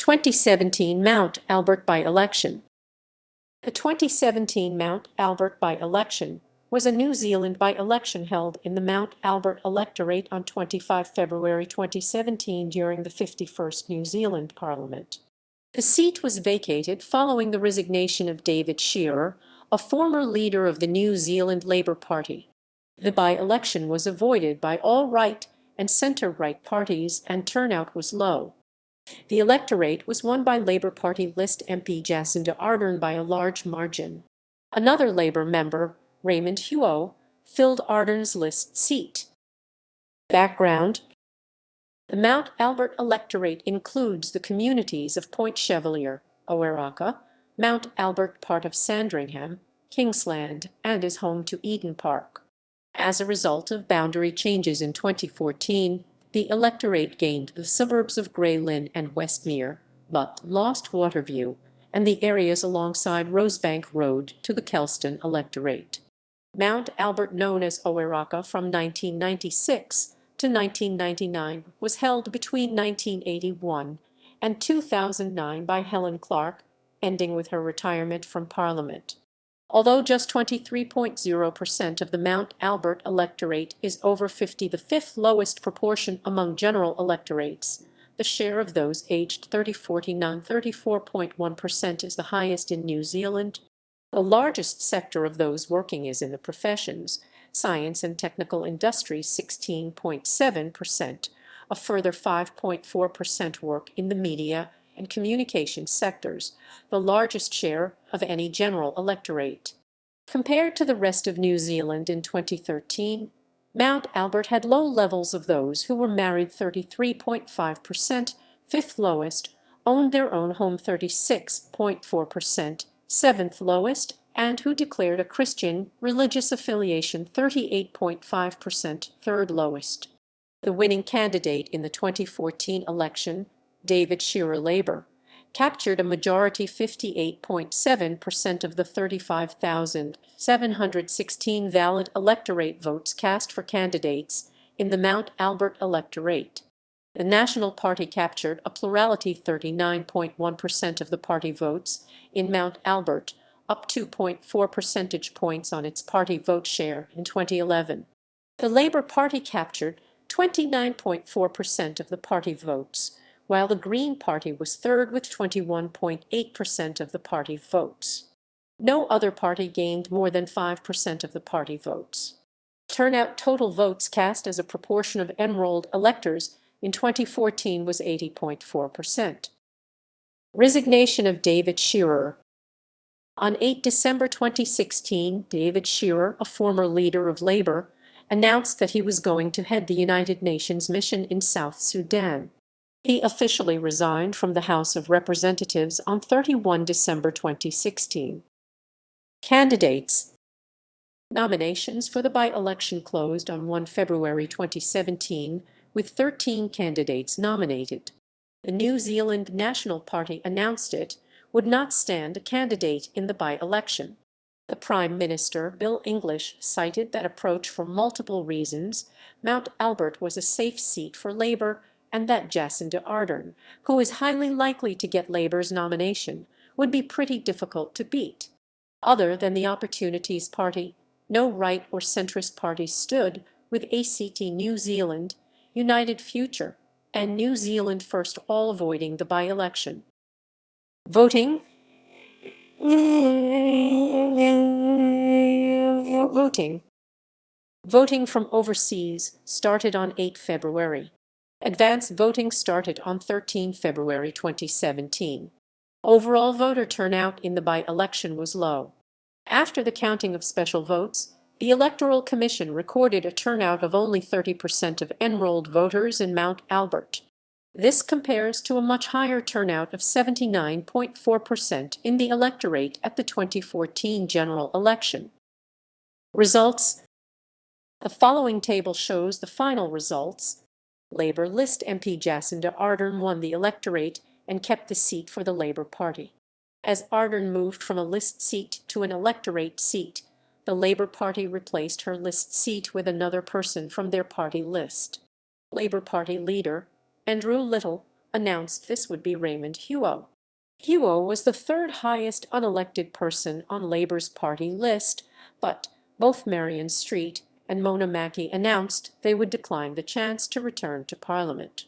2017 Mount Albert by-election. The 2017 Mount Albert by-election was a New Zealand by-election held in the Mount Albert electorate on 25 February 2017 during the 51st New Zealand Parliament. The seat was vacated following the resignation of David Shearer, a former leader of the New Zealand Labour Party. The by-election was avoided by all right and centre-right parties and turnout was low. The electorate was won by Labour Party list MP Jacinda Ardern by a large margin. Another Labour member, Raymond Huo, filled Ardern's list seat. Background: the Mount Albert electorate includes the communities of Point Chevalier, Oweraka, Mount Albert, part of Sandringham, Kingsland, and is home to Eden Park. As a result of boundary changes in 2014, the electorate gained the suburbs of Grey Lynn and Westmere, but lost Waterview and the areas alongside Rosebank Road to the Kelston electorate. Mount Albert, known as Oweraka from 1996 to 1999, was held between 1981 and 2009 by Helen Clark, ending with her retirement from Parliament. Although just 23.0% of the Mount Albert electorate is over 50, the fifth lowest proportion among general electorates, the share of those aged 30–49, 34.1%, is the highest in New Zealand. The largest sector of those working is in the professions, science and technical industries, 16.7%, a further 5.4% work in the media and communication sectors, the largest share of any general electorate. Compared to the rest of New Zealand in 2013, Mount Albert had low levels of those who were married, 33.5%, fifth lowest, owned their own home, 36.4%, seventh lowest, and who declared a Christian religious affiliation, 38.5%, third lowest. The winning candidate in the 2014 election, David Shearer Labour, captured a majority, 58.7% of the 35,716 valid electorate votes cast for candidates in the Mount Albert electorate. The National Party captured a plurality, 39.1% of the party votes in Mount Albert, up 2.4 percentage points on its party vote share in 2011. The Labour Party captured 29.4% of the party votes, while the Green Party was third with 21.8% of the party votes. No other party gained more than 5% of the party votes. Turnout: total votes cast as a proportion of enrolled electors in 2014 was 80.4%. Resignation of David Shearer. On 8 December 2016, David Shearer, a former leader of Labour, announced that he was going to head the United Nations mission in South Sudan. He officially resigned from the House of Representatives on 31 December 2016. Candidates. Nominations for the by-election closed on 1 February 2017, with 13 candidates nominated. The New Zealand National Party announced it would not stand a candidate in the by-election. The Prime Minister, Bill English, cited that approach for multiple reasons. Mount Albert was a safe seat for Labour, and that Jacinda Ardern, who is highly likely to get Labour's nomination, would be pretty difficult to beat. Other than the Opportunities Party, no right or centrist party stood, with ACT New Zealand, United Future, and New Zealand First all avoiding the by-election. Voting. Voting from overseas started on 8 February. Advance voting started on 13 February 2017. Overall voter turnout in the by-election was low. After the counting of special votes, the Electoral Commission recorded a turnout of only 30% of enrolled voters in Mount Albert. This compares to a much higher turnout of 79.4% in the electorate at the 2014 general election. Results. The following table shows the final results. Labour list MP Jacinda Ardern won the electorate and kept the seat for the Labour Party. As Ardern moved from a list seat to an electorate seat, the Labour Party replaced her list seat with another person from their party list. Labour Party leader Andrew Little announced this would be Raymond Huo. Huo was the third highest unelected person on Labour's party list, but both Marion Street and Mona Mackie announced they would decline the chance to return to Parliament.